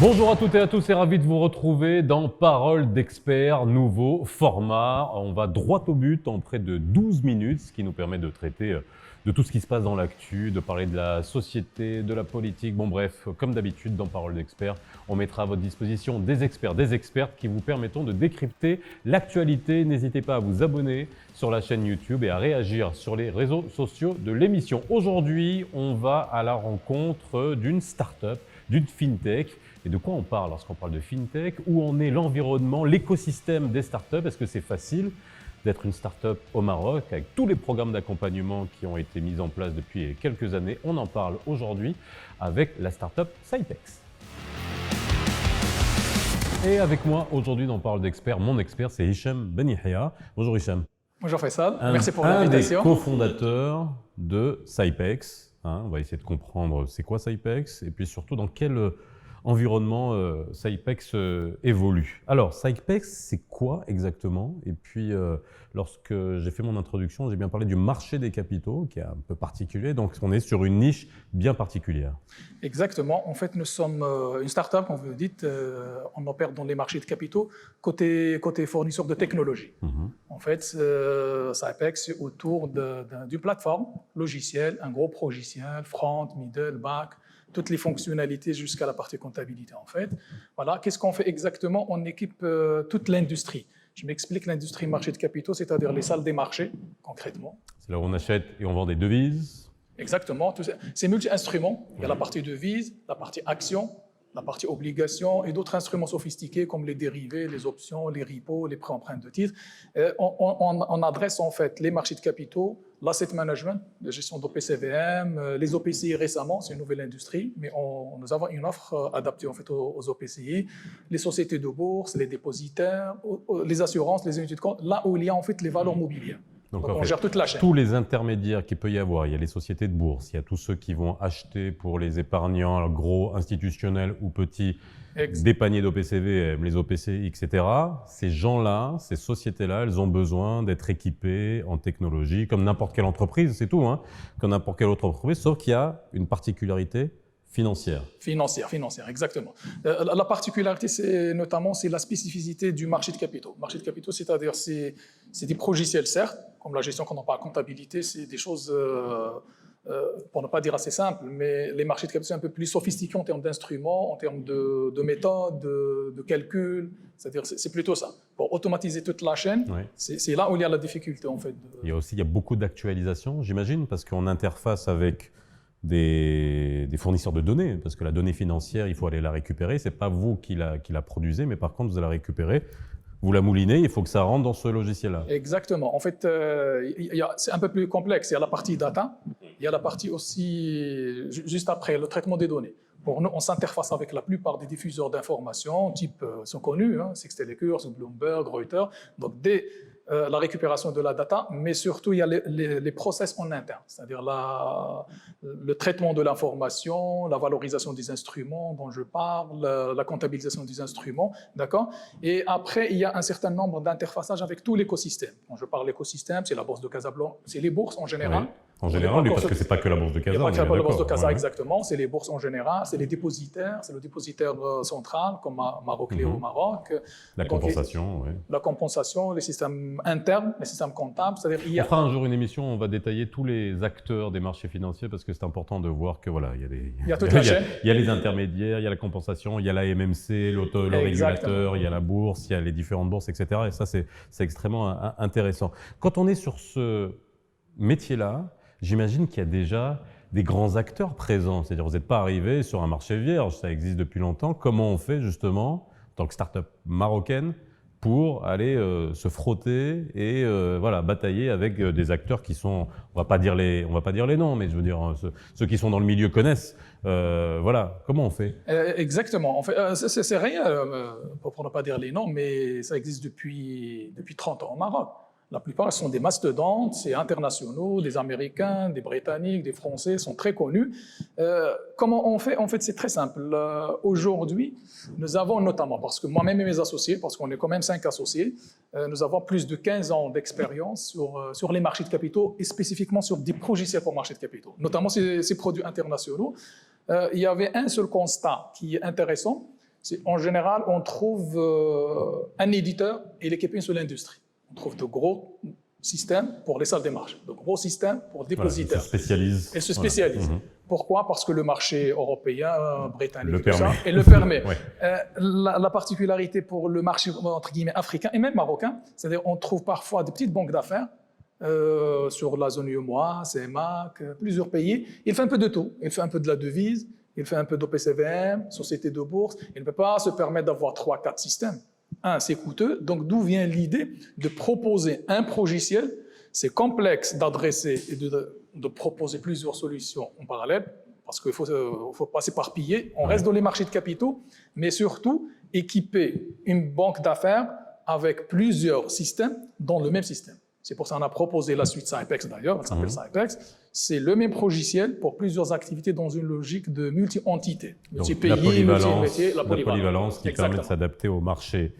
Bonjour à toutes et à tous, et ravi de vous retrouver dans Parole d'expert, nouveau format. On va droit au but en près de 12 minutes, ce qui nous permet de traiter de tout ce qui se passe dans l'actu, de parler de la société, de la politique. Bon bref, comme d'habitude dans Parole d'expert, on mettra à votre disposition des experts, des expertes qui vous permettront de décrypter l'actualité. N'hésitez pas à vous abonner sur la chaîne YouTube et à réagir sur les réseaux sociaux de l'émission. Aujourd'hui, on va à la rencontre d'une start-up, d'une fintech. Et de quoi on parle lorsqu'on parle de fintech? Où en est l'environnement, l'écosystème des startups? Est-ce que c'est facile d'être une startup au Maroc avec tous les programmes d'accompagnement qui ont été mis en place depuis quelques années? On en parle aujourd'hui avec la startup Cypex. Et avec moi aujourd'hui dans Parole d'expert, mon expert c'est Hicham Ben Yahia. Bonjour Hicham. Bonjour Faisal, merci pour l'invitation. Un des cofondateurs de Cypex. On va essayer de comprendre c'est quoi Cypex et puis surtout dans quel environnement Cypex évolue. Alors, Cypex, c'est quoi exactement? Et puis, lorsque j'ai fait mon introduction, j'ai bien parlé du marché des capitaux, qui est un peu particulier. Donc, on est sur une niche bien particulière. Exactement. En fait, nous sommes une start-up, comme vous le dites, on opère dans les marchés de capitaux côté fournisseur de technologie. En fait, Cypex, c'est autour d'une plateforme logicielle, un gros logiciel, front, middle, back, toutes les fonctionnalités jusqu'à la partie comptabilité, en fait. Voilà, qu'est-ce qu'on fait exactement? On équipe toute l'industrie. Je m'explique, l'industrie marché de capitaux, c'est-à-dire les salles des marchés, concrètement. C'est là où on achète et on vend des devises. Exactement. C'est multi-instruments. Il y a la partie devises, la partie actions, la partie obligations et d'autres instruments sophistiqués comme les dérivés, les options, les repos, les prêts-emprunts de titres. On adresse en fait les marchés de capitaux, l'asset management, la gestion d'OPCVM, les OPCI récemment, c'est une nouvelle industrie, mais nous avons une offre adaptée en fait aux OPCI, les sociétés de bourse, les dépositaires, les assurances, les unités de compte, là où il y a en fait les valeurs mobilières. Donc on gère toute la chaîne. Tous les intermédiaires qu'il peut y avoir, il y a les sociétés de bourse, il y a tous ceux qui vont acheter pour les épargnants, gros, institutionnels ou petits, des paniers d'OPCVM, les OPCI, etc. Ces gens-là, ces sociétés-là, elles ont besoin d'être équipées en technologie, comme n'importe quelle entreprise, c'est tout, comme n'importe quelle autre entreprise, sauf qu'il y a une particularité financière. Financière, exactement. La particularité, c'est notamment la spécificité du marché de capitaux. Le marché de capitaux, c'est-à-dire c'est des logiciels, certes, comme la gestion quand on parle comptabilité, c'est des choses, pour ne pas dire assez simples, mais les marchés de capitaux sont un peu plus sophistiqués en termes d'instruments, en termes de méthodes, de calcul, c'est-à-dire c'est plutôt ça. Pour automatiser toute la chaîne, c'est là où il y a la difficulté en fait. Il y a beaucoup d'actualisation, j'imagine, parce qu'on interface avec des fournisseurs de données, parce que la donnée financière, il faut aller la récupérer. Ce n'est pas vous qui la produisez, mais par contre, vous allez la récupérer, vous la moulinez, il faut que ça rentre dans ce logiciel-là. Exactement. En fait, c'est un peu plus complexe. Il y a la partie data, il y a la partie aussi, juste après, le traitement des données. Pour nous, on s'interface avec la plupart des diffuseurs d'informations, type, sont connus, Sixtelecures, Bloomberg, Reuters, donc la récupération de la data, mais surtout il y a les process en interne, c'est-à-dire le traitement de l'information, la valorisation des instruments dont je parle, la comptabilisation des instruments, d'accord? Et après, il y a un certain nombre d'interfaçages avec tout l'écosystème. Quand je parle d'écosystème, c'est la bourse de Casablanca, c'est les bourses en général. Oui. En général, parce que ce n'est pas que la bourse de Casa. Il n'y a pas que la bourse de Casa, exactement. C'est les bourses en général, c'est les dépositaires, c'est le dépositaire central, comme Maroclé au Maroc. La compensation, oui. La compensation, les systèmes internes, les systèmes comptables. On fera un jour une émission, on va détailler tous les acteurs des marchés financiers, parce que c'est important de voir que voilà, il y a toute la chaîne. Il y a les intermédiaires, il y a la compensation, il y a la MMC, le régulateur, il y a la bourse, il y a les différentes bourses, etc. Et ça, c'est extrêmement intéressant. Quand on est sur ce métier-là, j'imagine qu'il y a déjà des grands acteurs présents. C'est-à-dire, vous n'êtes pas arrivé sur un marché vierge, ça existe depuis longtemps. Comment on fait justement, en tant que start-up marocaine, pour aller se frotter et batailler avec des acteurs qui sont, on va pas dire les noms, mais je veux dire ceux qui sont dans le milieu connaissent. Comment on fait? Exactement. En fait, c'est rien, pour ne pas dire les noms, mais ça existe depuis 30 ans au Maroc. La plupart sont des mastodontes, c'est internationaux, des Américains, des Britanniques, des Français, sont très connus. Comment on fait? En fait, c'est très simple. Aujourd'hui, nous avons notamment, parce que moi-même et mes associés, parce qu'on est quand même 5 associés, nous avons plus de 15 ans d'expérience sur les marchés de capitaux et spécifiquement sur des logiciels pour marchés de capitaux, notamment ces produits internationaux. Il y avait un seul constat qui est intéressant, En général, on trouve un éditeur et l'équipe une seule industrie. On trouve de gros systèmes pour les salles des marchés, de gros systèmes pour le dépositaire. Elle se spécialise. Voilà. Pourquoi? Parce que le marché européen, britannique, le permet. Et le permet. Ouais. La particularité pour le marché entre guillemets africain et même marocain, c'est-à-dire on trouve parfois des petites banques d'affaires sur la zone UEMOA, CEMAC, plusieurs pays. Il fait un peu de tout. Il fait un peu de la devise, il fait un peu d'OPCVM, société de bourse. Il ne peut pas se permettre d'avoir 3-4 systèmes. C'est coûteux. Donc, d'où vient l'idée de proposer un logiciel? C'est complexe d'adresser et de proposer plusieurs solutions en parallèle, parce qu'il faut pas s'éparpiller. On reste dans les marchés de capitaux, mais surtout équiper une banque d'affaires avec plusieurs systèmes dans le même système. C'est pour ça qu'on a proposé la suite SciPEX d'ailleurs, elle s'appelle SciPEX. C'est le même logiciel pour plusieurs activités dans une logique de multi-entité, multi-pays, multi-métiers, la polyvalence qui permet de s'adapter au marché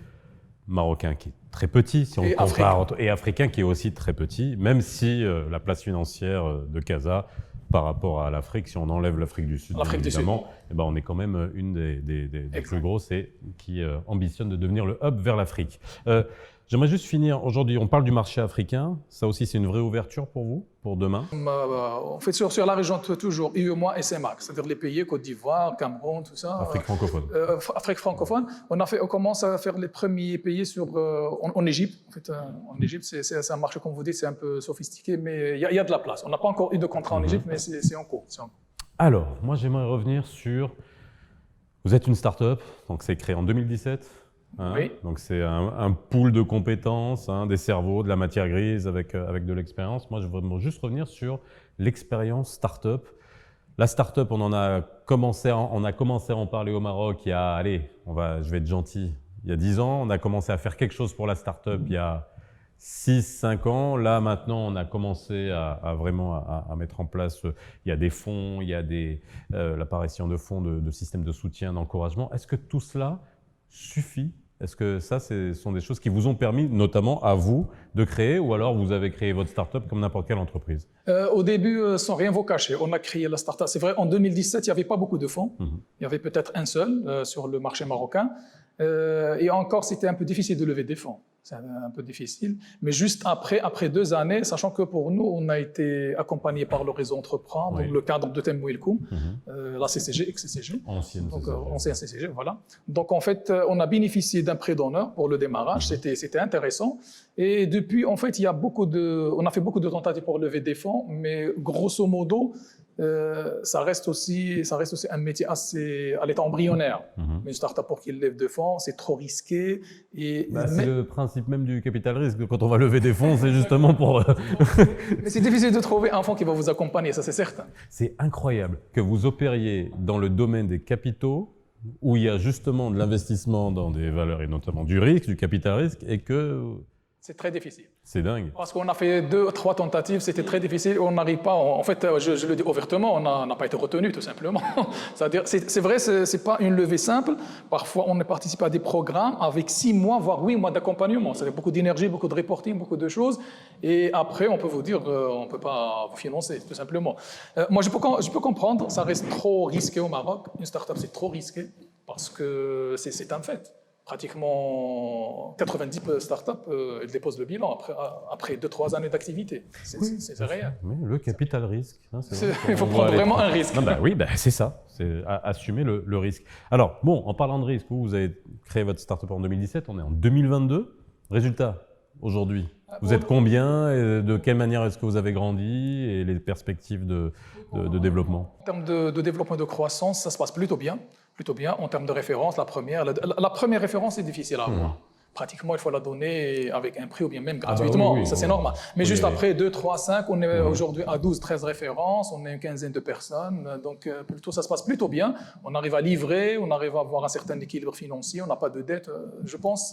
marocain qui est très petit, si on compare, et africain qui est aussi très petit, même si la place financière de Casa par rapport à l'Afrique, si on enlève l'Afrique du Sud, évidemment, eh ben on est quand même une des plus grosses et qui ambitionne de devenir le hub vers l'Afrique. J'aimerais juste finir, aujourd'hui on parle du marché africain, ça aussi c'est une vraie ouverture pour vous, pour demain? On fait sur la région toujours, UEMOA et CEMAC, c'est-à-dire les pays Côte d'Ivoire, Cameroun, tout ça. Afrique francophone. Afrique francophone. On commence à faire les premiers pays en Égypte. En fait, en Égypte, c'est un marché, comme vous dites, c'est un peu sophistiqué, mais il y a de la place. On n'a pas encore eu de contrat en Égypte, mais c'est en cours. Alors, moi j'aimerais revenir sur, vous êtes une start-up, donc c'est créé en 2017. Oui. Donc c'est un pool de compétences, des cerveaux, de la matière grise avec de l'expérience. Moi, je voudrais juste revenir sur l'expérience start-up. La start-up, on a commencé à en parler au Maroc il y a, je vais être gentil, il y a 10 ans. On a commencé à faire quelque chose pour la start-up il y a 6-5 ans. Là, maintenant, on a commencé à vraiment mettre en place, il y a des fonds, il y a l'apparition de fonds, de systèmes de soutien, d'encouragement. Est-ce que tout cela suffit? Est-ce que ça, ce sont des choses qui vous ont permis, notamment à vous, de créer, ou alors vous avez créé votre start-up comme n'importe quelle entreprise? Au début, sans rien vous cacher, on a créé la start-up. C'est vrai, en 2017, il n'y avait pas beaucoup de fonds. Il y avait peut-être un seul sur le marché marocain. Et encore, c'était un peu difficile de lever des fonds. C'est un peu difficile. Mais juste après 2 années, sachant que pour nous, on a été accompagné par le réseau Entreprendre, donc le cadre de Temwilkoum, la CCG, ex-CCG. Ancien CCG, voilà. Donc en fait, on a bénéficié d'un prêt d'honneur pour le démarrage. C'était intéressant. Et depuis, en fait, on a fait beaucoup de tentatives pour lever des fonds, mais grosso modo, ça reste aussi un métier assez à l'état embryonnaire. Mais une start-up pour qu'il lève des fonds, c'est trop risqué. C'est le principe même du capital risque. Quand on va lever des fonds, c'est justement pour... Mais c'est difficile de trouver un fonds qui va vous accompagner, ça c'est certain. C'est incroyable que vous opériez dans le domaine des capitaux, où il y a justement de l'investissement dans des valeurs et notamment du risque, du capital risque, et que... C'est très difficile. C'est dingue. Parce qu'on a fait 2-3 tentatives, c'était très difficile, on n'arrive pas, en fait, je le dis ouvertement, on n'a pas été retenu tout simplement. C'est-à-dire, c'est vrai, c'est pas une levée simple. Parfois, on participe à des programmes avec 6 mois, voire 8 mois d'accompagnement. C'est-à-dire beaucoup d'énergie, beaucoup de reporting, beaucoup de choses. Et après, on peut vous dire, on ne peut pas vous financer, tout simplement. Moi, je peux comprendre, ça reste trop risqué au Maroc. Une start-up, c'est trop risqué parce que c'est un fait. Pratiquement 90 startups déposent le bilan après 2-3 années d'activité. C'est réel. Mais le capital risque. Il faut prendre vraiment un risque. Oui, c'est ça. C'est assumer le risque. Alors, bon, en parlant de risque, vous avez créé votre startup en 2017, on est en 2022. Résultat, aujourd'hui, vous êtes combien et de quelle manière est-ce que vous avez grandi et les perspectives de développement? En termes de développement et de croissance, ça se passe plutôt bien. En termes de référence, la première référence est difficile à avoir. Pratiquement, il faut la donner avec un prix ou bien même gratuitement. Ça, c'est normal. Mais juste après 2, 3, 5, on est aujourd'hui à 12, 13 références, on est une quinzaine de personnes. Donc, ça se passe plutôt bien. On arrive à livrer, on arrive à avoir un certain équilibre financier, on n'a pas de dette. Je pense,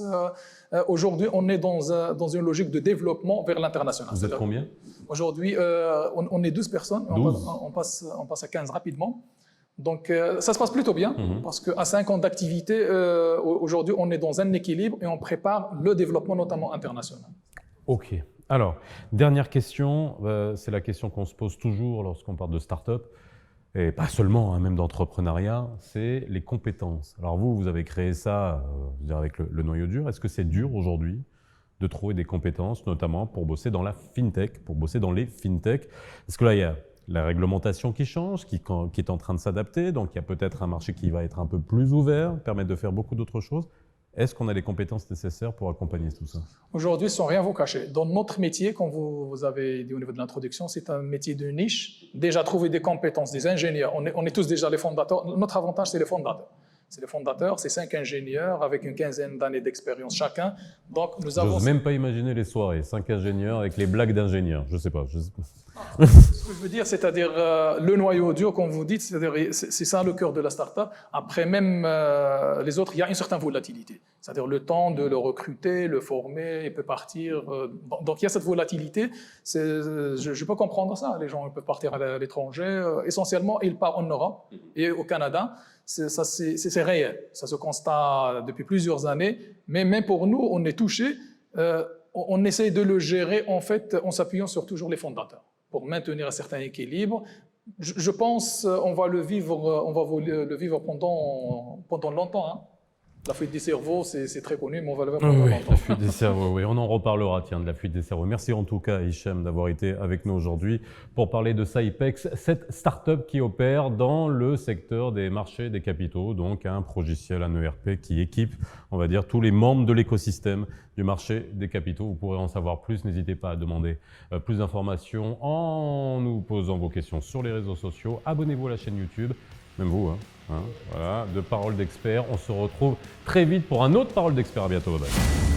aujourd'hui, on est dans une logique de développement vers l'international. Vous êtes combien? Aujourd'hui, on est 12 personnes. 12. On passe à 15 rapidement. Donc, ça se passe plutôt bien parce qu'à 5 ans d'activité, aujourd'hui, on est dans un équilibre et on prépare le développement, notamment international. OK. Alors, dernière question, c'est la question qu'on se pose toujours lorsqu'on parle de start-up. et pas seulement, hein, même d'entrepreneuriat, c'est les compétences. Alors vous avez créé ça je veux dire avec le noyau dur. Est-ce que c'est dur aujourd'hui de trouver des compétences, notamment pour bosser dans la fintech, pour bosser dans les fintech? Parce que là, il y a la réglementation qui change, qui est en train de s'adapter, donc il y a peut-être un marché qui va être un peu plus ouvert, permettre de faire beaucoup d'autres choses. Est-ce qu'on a les compétences nécessaires pour accompagner tout ça? Aujourd'hui, sans rien vous cacher, dans notre métier, comme vous avez dit au niveau de l'introduction, c'est un métier de niche. Déjà, trouver des compétences, des ingénieurs, on est tous déjà les fondateurs. Notre avantage, c'est les fondateurs. C'est les fondateurs, c'est 5 ingénieurs avec une quinzaine d'années d'expérience chacun. Donc, nous avons... J'ose même pas imaginer les soirées, 5 ingénieurs avec les blagues d'ingénieurs, je sais pas. Ce que je veux dire, c'est-à-dire le noyau dur, comme vous dites, c'est ça le cœur de la start-up. Après, même les autres, il y a une certaine volatilité. C'est-à-dire le temps de le recruter, le former, il peut partir. Donc il y a cette volatilité. Je peux comprendre ça. Les gens peuvent partir à l'étranger. Essentiellement, ils partent en Europe et au Canada. C'est réel. Ça se constate depuis plusieurs années. Mais même pour nous, on est touchés. On essaie de le gérer en fait en s'appuyant sur toujours les fondateurs pour maintenir un certain équilibre. Je pense on va le vivre pendant longtemps. Hein. La fuite des cerveaux, c'est très connu, mais on va le voir pendant longtemps. La fuite des cerveaux, oui, on en reparlera, tiens, de la fuite des cerveaux. Merci en tout cas, Hicham, d'avoir été avec nous aujourd'hui pour parler de Sypex, cette start-up qui opère dans le secteur des marchés des capitaux, donc un progiciel, un ERP qui équipe, on va dire, tous les membres de l'écosystème du marché des capitaux. Vous pourrez en savoir plus, n'hésitez pas à demander plus d'informations en nous posant vos questions sur les réseaux sociaux. Abonnez-vous à la chaîne YouTube, même vous, voilà, de Paroles d'experts. On se retrouve très vite pour un autre Paroles d'experts. À bientôt. Bye.